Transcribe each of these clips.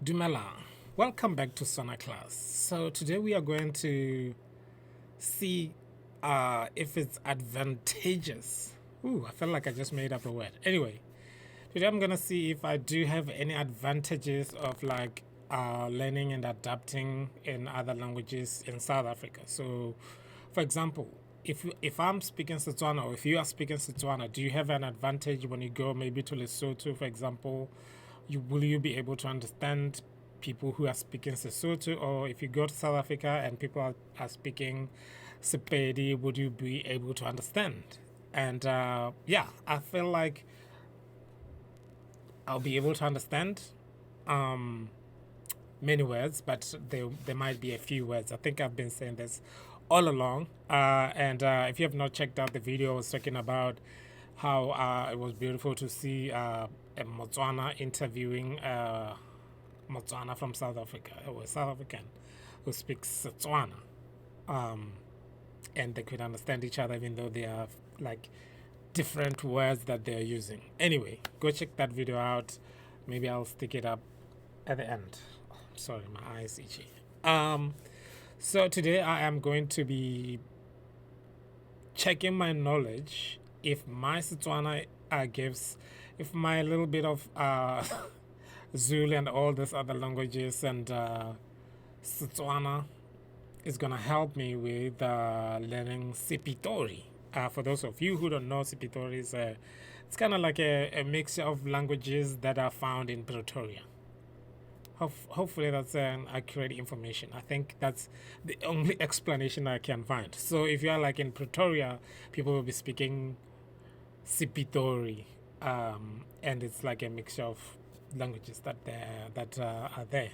Dumelang. Welcome back to Tswana class. So today we are going to see if it's advantageous. Ooh, I feel like I just made up a word. Anyway, today I'm gonna see if I do have any advantages of like learning and adapting in other languages in South Africa. So, for example, if I'm speaking Setswana or if you are speaking Setswana, do you have an advantage when you go maybe to Lesotho, for example? Will you be able to understand people who are speaking Sesotho, or if you go to South Africa and people are speaking Sepedi, would you be able to understand? And yeah, I feel like I'll be able to understand many words, but there might be a few words. I think I've been saying this all along. And if you have not checked out the video, I was talking about how it was beautiful to see a Motswana interviewing Motswana from South Africa, or South African, who speaks Setswana. And they could understand each other even though they have like different words that they're using. Anyway, go check that video out. Maybe I'll stick it up at the end. Oh, sorry, my eyes itchy. So today I am going to be checking my knowledge if my Setswana gives, if my little bit of Zulu and all these other languages and Setswana is gonna help me with learning Sepitori. For those of you who don't know, Sepitori is it's kind of like a mixture of languages that are found in Pretoria. Hopefully that's an accurate information. I think that's the only explanation I can find. So if you are like in Pretoria, people will be speaking Sepitori, and it's like a mixture of languages that are there.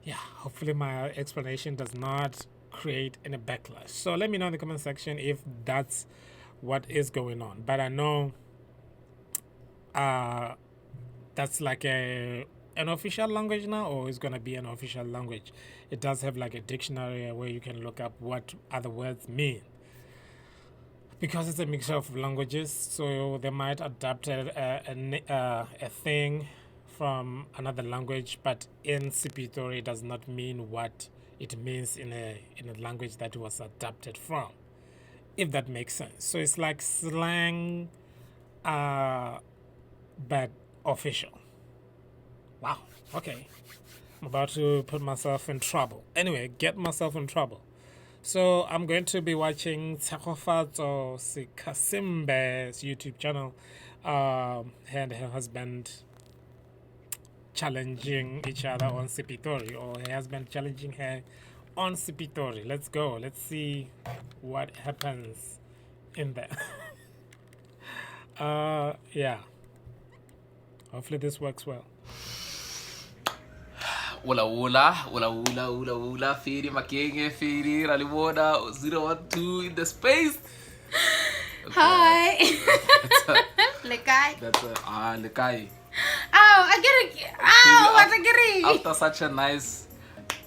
Yeah, hopefully my explanation does not create any backlash. So let me know in the comment section if that's what is going on. But I know that's like an official language now, or it's gonna be an official language. It does have like a dictionary where you can look up what other words mean. Because it's a mixture of languages, so they might adapt a thing from another language, but in Sepitori it does not mean what it means in a language that it was adapted from, if that makes sense. So it's like slang, but official. Wow, okay. I'm about to put myself in trouble. Anyway, get myself in trouble. So I'm going to be watching Tshegofatso Sikasimbe's YouTube channel, and her husband challenging each other on Sepitori, or her husband challenging her on Sepitori. Let's go. Let's see what happens in there. Yeah. Hopefully this works well. Ula Firi Makenge Firi Raliwoda 012 in the space. Okay. Hi. Lekai. That's Lekai. Oh, I get it. Oh, what I get it. After such a nice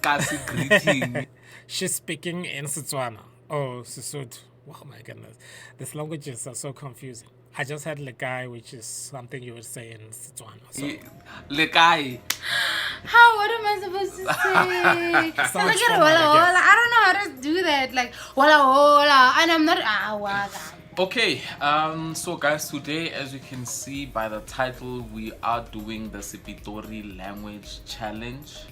Kasi greeting. She's speaking in Setswana. Oh, Sesotho. Oh my goodness. These languages are so confusing. I just had Lekai, which is something you would say in Setswana. So. Lekai. How? What am I supposed to say? So I get wala wala. I don't know how to do that. Like wala wala, and I'm not wala. Okay, so guys, today, as you can see by the title, we are doing the Sepitori language challenge.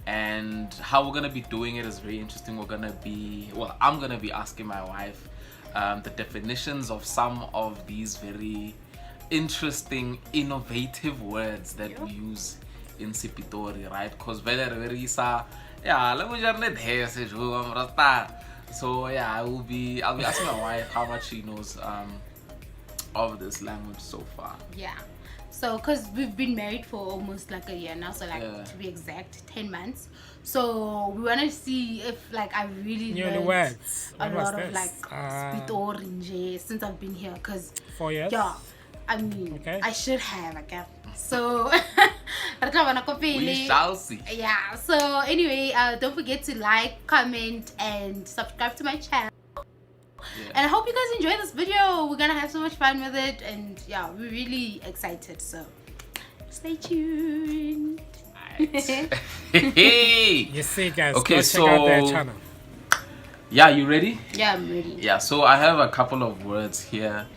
And how we're gonna be doing it is very interesting. I'm gonna be asking my wife the definitions of some of these very interesting, innovative words that we use in Sepitori, right? Because so yeah, I'll be asking my wife how much she knows of this language so far. Yeah. So, because we've been married for almost like a year now, so like to be exact, 10 months. So we want to see if like I really learned words. a lot of like Sepitori since I've been here. Because 4 years. Yeah, I mean, okay. I should have. Okay. So we shall see. Yeah. So anyway, don't forget to like, comment, and subscribe to my channel. Yeah. And I hope you guys enjoy this video. We're gonna have so much fun with it, and yeah, we're really excited. So stay tuned. Hey. You see, guys. Okay, go check out their channel. Yeah, you ready? Yeah, I'm ready. Yeah, so I have a couple of words here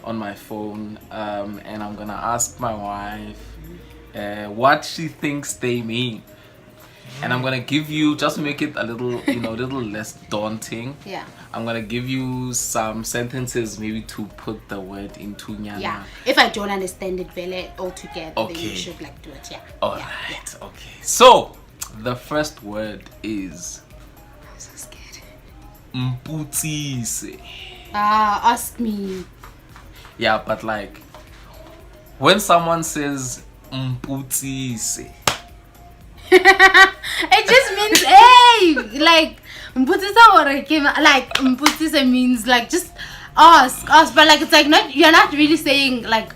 on my phone, and I'm gonna ask my wife what she thinks they mean. And I'm gonna give you, just to make it a little, little less daunting. Yeah. I'm gonna give you some sentences, maybe to put the word into Nyana. Yeah. If I don't understand it well altogether, then Okay. you should like do it. Yeah. Alright, okay. So the first word is I'm so scared. mputsise. Ask me. Yeah, but like when someone says mputsise, It just means hey, like mputisa or like mputisa means like just ask, but like it's like not, you're not really saying like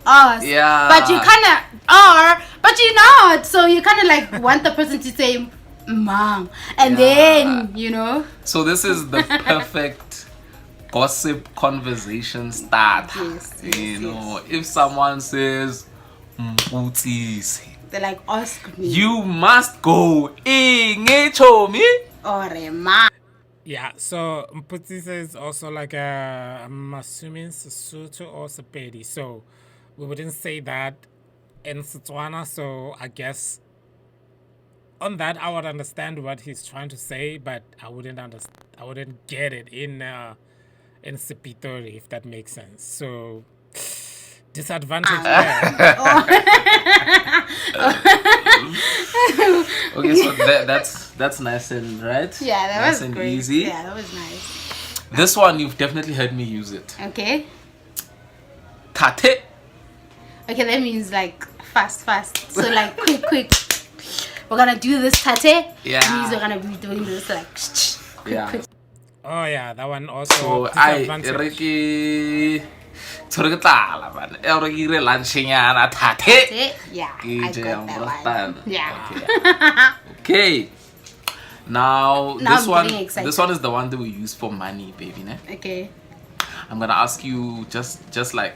ask. Yeah. But you kind of are, but you're not. So you kind of like want the person to say mom, and then so this is the perfect gossip conversation start. Yes, If someone says mputsise, they're like ask me you must go ingechomi. or ma. Yeah, so Mputsisa is also like I'm assuming Sesotho or Sepedi. So we wouldn't say that in Setswana. So I guess on that I would understand what he's trying to say, but I wouldn't get it in Sepitori, if that makes sense. So disadvantage there. Okay, so that's nice and right. Yeah, that nice was and great. easy. Yeah, that was nice. This one you've definitely heard me use it. Okay. Tate. Okay, that means like fast. So like quick. We're gonna do this tate. Yeah. It means we're gonna be doing this like quick. Oh yeah, that one also. So disadvantage. tate. Yeah, I KJ, got I'm that understand. one. Yeah. Okay. Now Now this I'm one getting excited. this one is the one that we use for money, baby, ne? Okay. I'm gonna ask you just like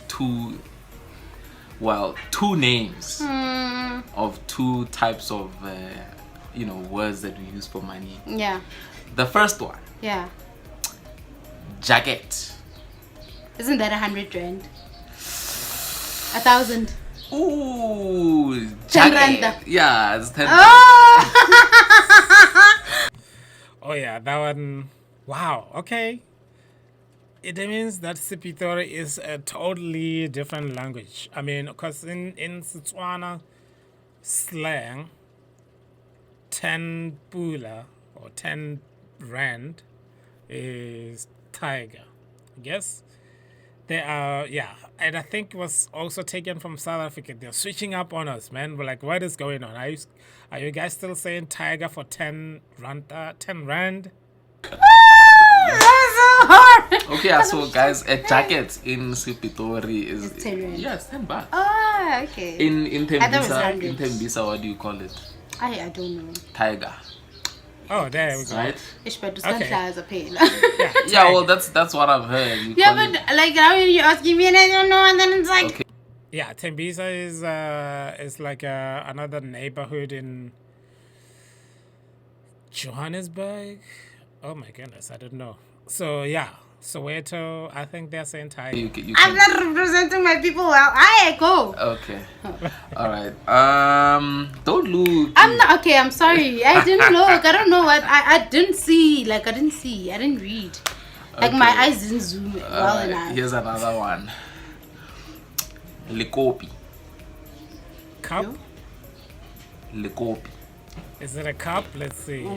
two names of two types of words that we use for money. Yeah. The first one, Yeah. jacket. Isn't that 100 rand? 1,000. Ooh, 10 jacket. rand. Yeah, it's 10. Oh! Oh yeah, that one. Wow. Okay. It means that Sepitori is a totally different language. I mean, because in Setswana slang, 10 pula or 10 rand is tiger. I guess they are, yeah. And I think it was also taken from South Africa. They're switching up on us, man. We're like, what is going on? Are you guys still saying tiger for 10 rand? 10 rand? Okay, so guys, a jacket in Sepitori is It's 10 rand. Yeah, it's 10 baht. Oh, okay. In I thought it was Tembisa, what do you call it? I don't know. Tiger, Oh, there we go. right? But Okay. as a pain. Yeah, Yeah, well, that's what I've heard. You Yeah, call but it- like now you're asking me and I don't know, and then it's like Okay. yeah. Tembisa is like another neighborhood in Johannesburg. Oh my goodness, I don't know. So yeah, Soweto. I think they're saying tiger. You I'm can, not representing my people well. I go. okay. All right. Don't look. I'm not okay. I'm sorry. I didn't look. I don't know what I didn't see. Like I didn't see. I didn't read. Like my Okay. eyes didn't zoom well enough. Here's another one. Likopi. Cup? Likopi. Is it a cup? Let's see.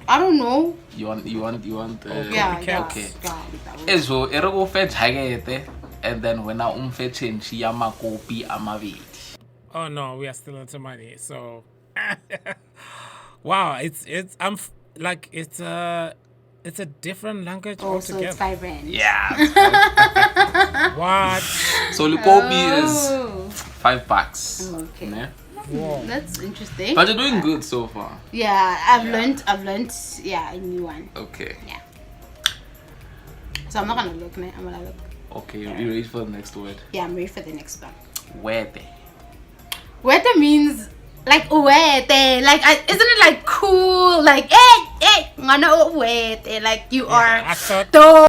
I don't know. You want Yeah. copycat. Okay. Yeah. Ezo erego fe jacket and then when I umfe change ya makopi amabili. Oh no, we are still into money. So, wow, it's a different language Oh, so altogether. it's 5 rand. Yeah. What? So Likopi is Oh. $5. Okay. Ne? Whoa. That's interesting. But you're doing good so far. Yeah, I've learned. Yeah, a new one. Okay. Yeah. So I'm not gonna look, man. I'm gonna look. Okay, you ready for the next word? Yeah, I'm ready for the next one. Wete. Weta means Like uwete, like isn't it like cool? Like hey, ngana uwete, like you are. I thought. So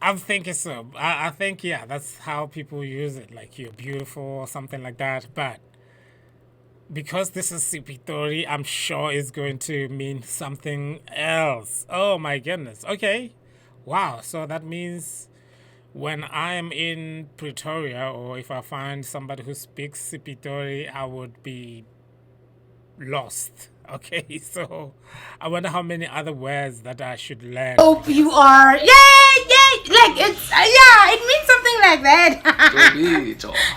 I'm thinking so. I think yeah, that's how people use it. Like you're beautiful or something like that. But because this is Sepitori, I'm sure it's going to mean something else. Oh my goodness. Okay. Wow. So that means when I'm in Pretoria or if I find somebody who speaks Sepitori, I would be lost. Okay. So I wonder how many other words that I should learn. hope you are. Yay! Like it's yeah, it means something like that.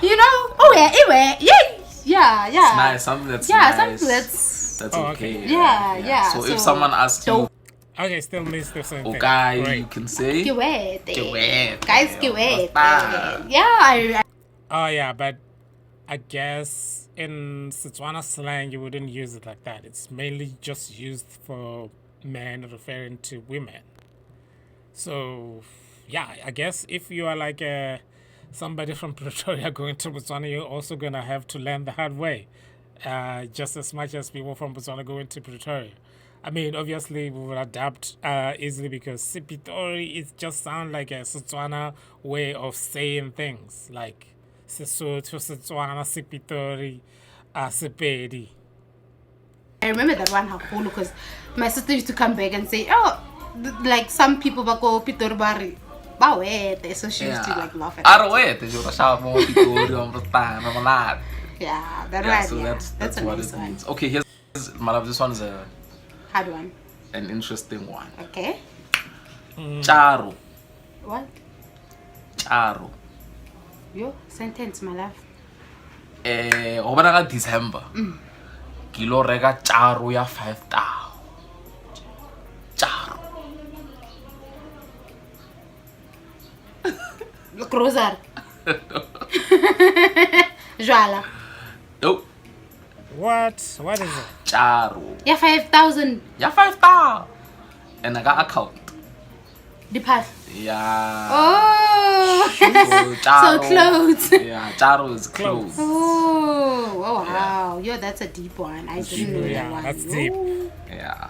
You know? Oh yeah, yeah. It's nice, something that's Yeah, nice. something that's okay. Yeah. So if someone asks you, Okay, still means the same thing. okay, Great. you can say Kiwete. Kiwete. Guys, kiwete. Basta. Yeah, Oh yeah, but I guess in Setswana slang you wouldn't use it like that. It's mainly just used for men referring to women. So yeah, I guess if you are like somebody from Pretoria going to Botswana, you're also gonna have to learn the hard way, just as much as people from Botswana going to Pretoria. I mean, obviously we will adapt easily because Sepitori it just sounds like a Setswana way of saying things like Sesotho, Setswana, Sepitori, Sepedi. I remember that one haholo because my sister used to come back and say, oh, like some people go Pitori Bari. Bawete. So she used to like laugh at Arwete, you're a sharp more people on the time of a lot. Yeah, that Yeah, right. so Yeah. that's a what nice it one. means. Okay, here's my love. This one's Hard one. an interesting one. Okay. Charo, What? charo. Yo, sentence, my love. Go bana ka December. Kilo rega charo ya 5,000. Charo. Cruzar. Jwala. Nope. What? What is it? Charo. Yeah, 5,000. Ya 5,000. And I got account. The path. Yeah. Oh. So, So charo. close. Yeah, charo is close. Oh, wow. Yo, that's a deep one. I didn't know Yeah, that one. that's deep. Ooh. Yeah.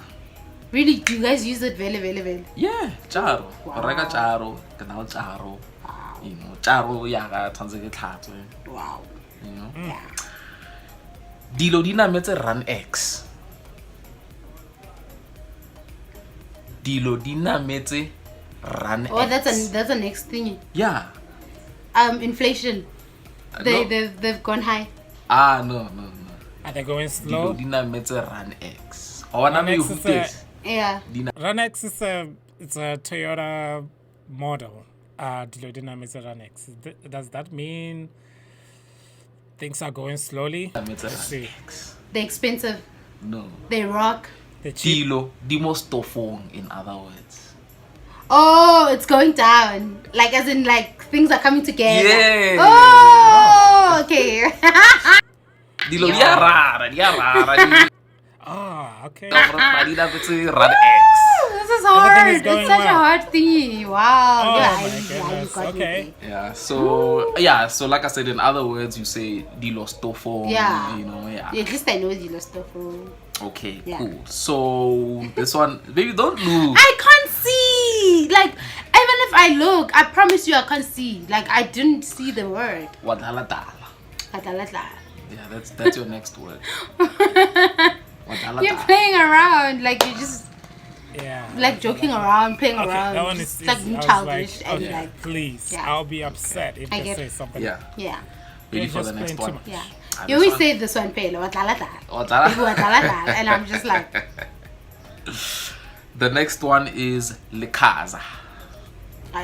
Really? Do you guys use it very, very, very? Yeah, charo. Wow. Rega charo, kanao charo. Wow. You know, charo ya ga tshwanetse ke tlhatswe, Wow. you know. Yeah. Dilo di nametse run X. Dilo di nametse run Oh, X. that's a next thing. Yeah. Inflation. No. They've gone high. No. Are they going Dilo slow? di nametse run X. I wanna Run know X who is this. Yeah. Runex is it's a Toyota model. Runex. Does that mean things are going slowly? Nametse Let's run see. X. They're expensive. No. They rock. The cheap. Dilo di mo stofong, in other words. Oh, it's going down. Like as in like things are coming together. Yeah. Oh, okay. Dilo di a rara, di Ah, okay. di nametse run X. This is hard. Everything is It's going such a well. hard thingy. Wow. Oh Yeah, my you goodness. got me Okay. Yeah, so like I said, in other words, you say Dilo stofong. Yeah. You know, yeah. there. Yeah, at least I know the stuff. Okay, Yeah. cool. So this one, baby, don't look. I can't see. Like even if I look, I promise you I can't see. Like I didn't see the word. Wadala dala. Adalatla. Yeah, that's your next word. Wadala You're dala. playing around, like you're just Yeah. like joking around, playing Okay, around. that one just is like easy. being I was childish like, and okay, like please, yeah. I'll be upset if I they get- say something. Yeah. yeah. Ready You're for the just next playing one? too Yeah. Ah, You this always one? say this one, Pele, wadalata. Wadala. Wadalata. And I'm just like, The next one is likaza.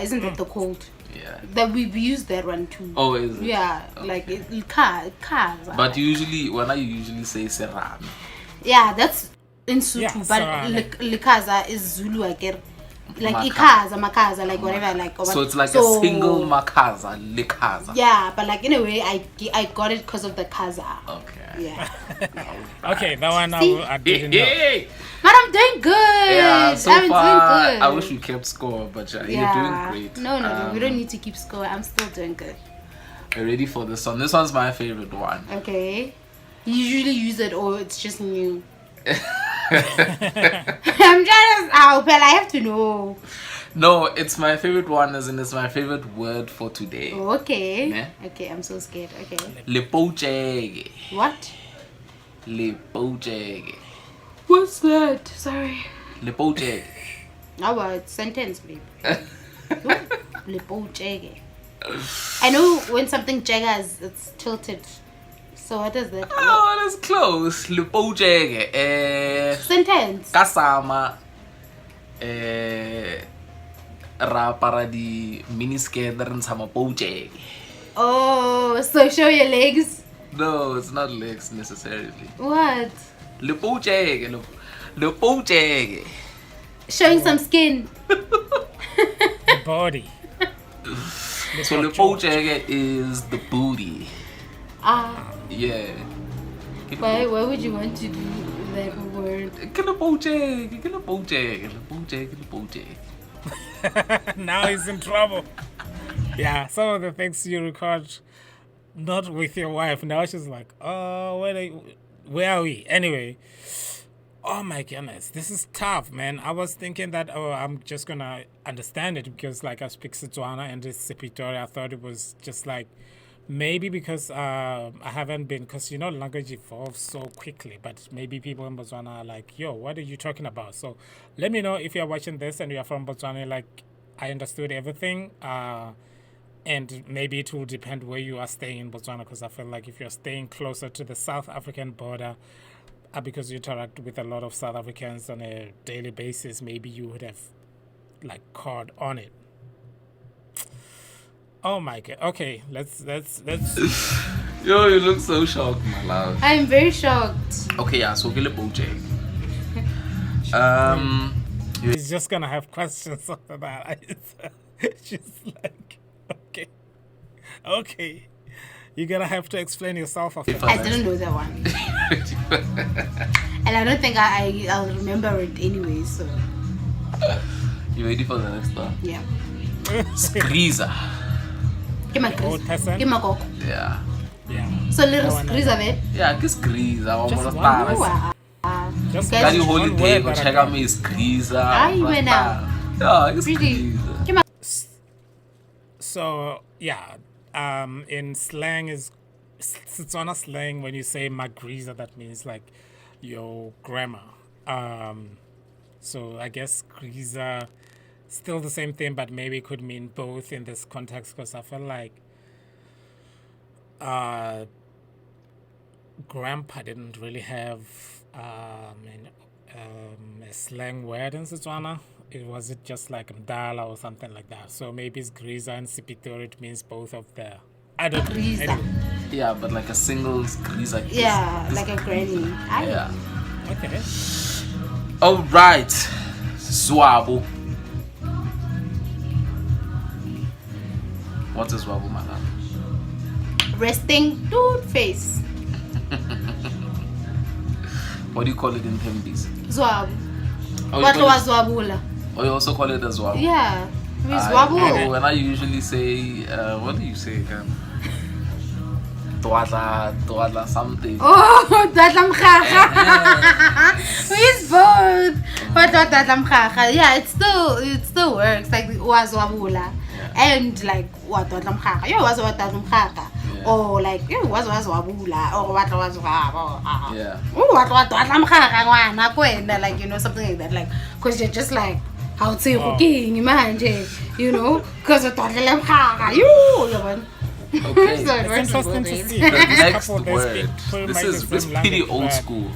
isn't that the cold? Yeah. That we've used that one too. Oh, is it? Yeah, like cars. But usually, when I usually say serami. Yeah, that's in Sutu, Yeah, but Sarani. likaza is Zulu, I get. Like Maka. makaza, like whatever, like. So it's like a single makaza, likaza. Yeah, but like in a way, I got it because of the kaza. Okay. Yeah. Okay, that one See? I didn't know. Hey. But I'm doing good. Yeah, so I'm far, doing good. I wish we kept score, but yeah, you're doing great. No, we don't need to keep score. I'm still doing good. Are you ready for this one? This one's my favorite one. Okay. You usually use it or it's just new? I'm trying to but I have to know. No, it's my favorite one, as in it's my favorite word for today. Okay. Ne? Okay, I'm so scared. Okay. Lepojege. What? Lepojege. What's that? Sorry. Lepojege. Oh, it's sentence, babe. Lepojege. I know when something jaggers, it's tilted. So what is that? Oh, that's close. Lepojege. Sentence. Kasama. Rapara di miniskirt and sama pojege. Oh, so show your legs. No, it's not legs necessarily. What? Lepojege. Lepojege. Showing some skin. The body. So lepojege is the booty. Yeah. Why would you want to do that word? Now he's in trouble. Yeah, some of the things you record not with your wife. Now she's like, oh, where are we? Anyway, oh my goodness, this is tough, man. I was thinking that, I'm just gonna understand it because like I speak Setswana and it's Sepitori. I thought it was just like, maybe because I haven't been, because language evolves so quickly, but maybe people in Botswana are like, yo, what are you talking about? So let me know if you're watching this and you're from Botswana, like I understood everything. And maybe it will depend where you are staying in Botswana, because I feel like if you're staying closer to the South African border, because you interact with a lot of South Africans on a daily basis, maybe you would have like caught on it. Oh my god. Okay, let's Yo, you look so shocked, my love. I'm very shocked. Okay, yeah, so Gile Bojeg. he's just gonna have questions after that. She's like, okay. You're gonna have to explain yourself after that. I didn't know that one. And I don't think I'll remember it anyway, so. You ready for the next one? Yeah. Skriza. Give me Old person? Give me coke. Yeah. Yeah. So little skriza there. Yeah, que skriza. Just one Wow. Just Guys, Got you one holiday, word go that I check got. out me skriza. Aye, went out. Yeah, it's Really? skriza. Give me. So yeah, in slang is Setswana slang. When you say magriza, that means like your grandma. So I guess griza, still the same thing, but maybe it could mean both in this context. Because I feel like grandpa didn't really have a slang word in Setswana. Was it just like mdala or something like that? So maybe it's griza and Sepitori. It means both of the. I don't know. Griza. Anyway. Yeah, but like a single skriza. Yeah, like a granny. Yeah. Okay. All right. Zwabo. What is Zwabo, my love? Resting dude face. What do you call it in Pembis? Zwab. Oh, What was zwabula? Or you also call it a Zwabo? Yeah. Oh, Zwabula. when I usually say, what do you say again? Tuatla something. Oh, Dadlamkhaha. He's both. But Dadlamkhaha. Yeah, it still works. Like wazwabula. And like what Dadlamkhaha. You was what Dadlamkhaha. Or like you was wabula. Or what was Yeah. what Dadlamkhaha. Like, something like that. Like, because you're just like, how to say, okay, imagine, because of Dadlamkhaha. Okay. So it It's works interesting both to ways. see. The next Couple, they word. speak pretty much This the is same pretty language, old but school.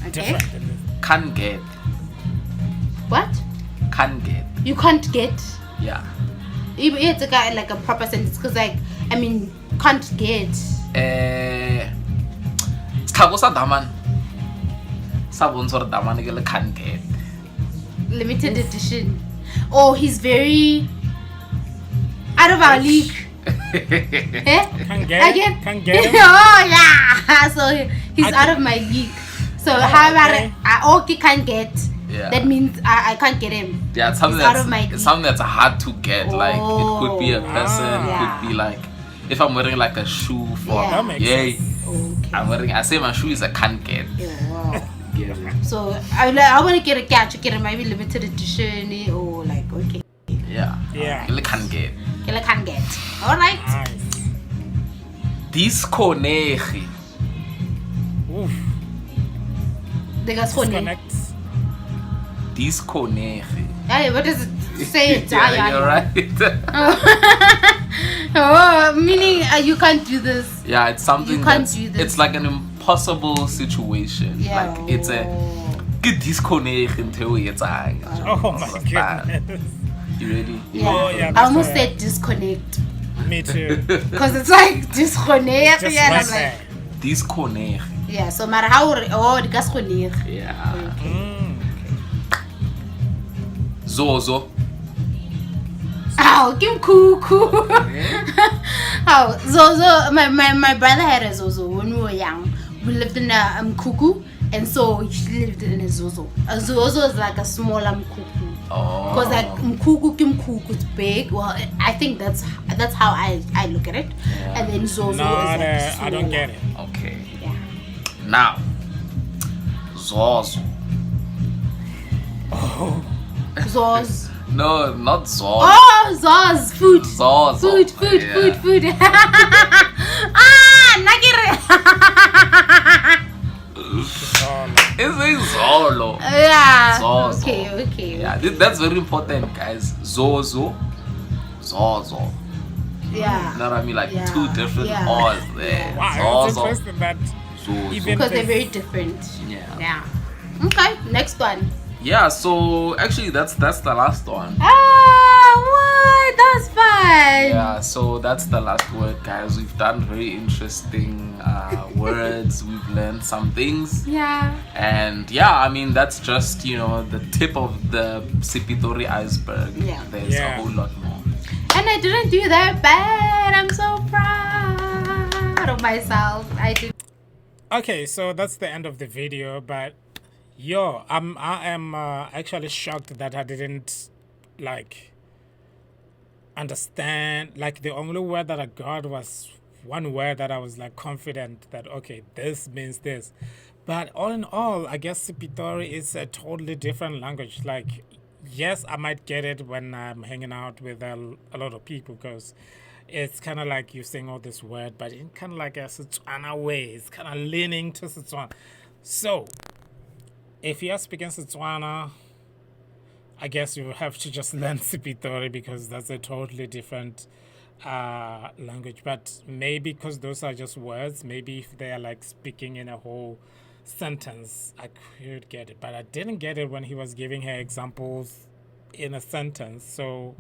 Okay. different in this. Can get. What? Can get. You can't get. Yeah. You have to get like a proper sentence because, like, I mean, can't get. Sithako sa daman. Sa bontsha gore daman ke le can get. Limited edition. Oh, he's very out of our league. Eh? Can't get Again? it. Can't get it. Oh yeah. So he's out of my league. So how about okay. okay can't get? Yeah. That means I can't get him. Yeah, it's something He's out of my that's league. it's something that's hard to get. Like it could be a person, Yeah. could be like if I'm wearing like a shoe for Yeah. That makes yay. sense. Okay. I say my shoe is a can't get. Yeah, wow. Yeah. So I want to get a catch, get a maybe limited edition or like okay. Yeah. Yeah. Can't get. Killer can get. All right. Nice. Disconnect. Oof. They got funny. Disconnect. Disconnect. Hey, what does it say? It. Yeah, you're right. Oh, meaning you can't do this. Yeah, it's something You can't that's, do this. it's like an impossible situation. Yeah. Like it's a good disconnect until it's Oh my goodness. You ready? Yeah. Oh, yeah, I that's almost right. said disconnect Me too. because it's like disconnect. Just Yeah, and right I'm there. like, Disconnect. yeah. So matter how the gas connect. Yeah. Mm. Zozo. Ow, Kim Cuckoo. Oh, Zozo. My brother had a Zozo when we were young. We lived in a cuckoo, and so he lived in a Zozo. A Zozo is like a smaller cuckoo. Oh. Because like Kim Cuckoo is big. Well, I think that's how I look at it. Yeah. And then Zozo No, is like I don't get it. Okay. Yeah. Now. Zozo. Zoz. No, not Zozo. Oh, Zoz. Food. Zozo. Food. Yeah. Food. Ah, Nagire. It's a Zolo. Yeah. Zozo. Okay. Yeah, that's very important, guys. Zozo. Zozo. Yeah. You know what I mean? Like Yeah. two different Yeah. O's there. Wow, it's Zozo. interesting that Zozo. even Because they're this- very different. Yeah. Yeah. Okay. Next one. Yeah, so actually that's the last one. Ah, what? That was fun. Yeah, so that's the last word, guys. We've done very interesting words. We've learned some things. Yeah. And yeah, I mean, that's just, the tip of the Sepitori iceberg. Yeah. There's Yeah. a whole lot more. And I didn't do that bad. I'm so proud of myself. I did. Okay, so that's the end of the video, but I am actually shocked that I didn't understand. Like the only word that I got was one word that I was like confident that okay, this means this. But all in all, I guess Sepitori is a totally different language. Like, yes, I might get it when I'm hanging out with a lot of people because it's kind of like you saying all this word, but in kind of like a Setswana way. It's kind of leaning to Setswana. So, if you're speaking Setswana, I guess you have to just learn Sepitori because that's a totally different language. But maybe because those are just words, maybe if they are like speaking in a whole sentence, I could get it. But I didn't get it when he was giving her examples in a sentence. So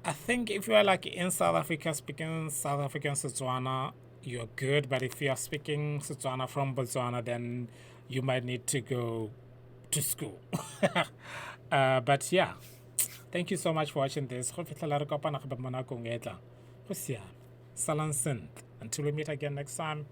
I think if you are like in South Africa speaking South African Setswana, you're good. But if you are speaking Setswana from Botswana, then you might need to go to school. But yeah, thank you so much for watching this. Until we meet again next time.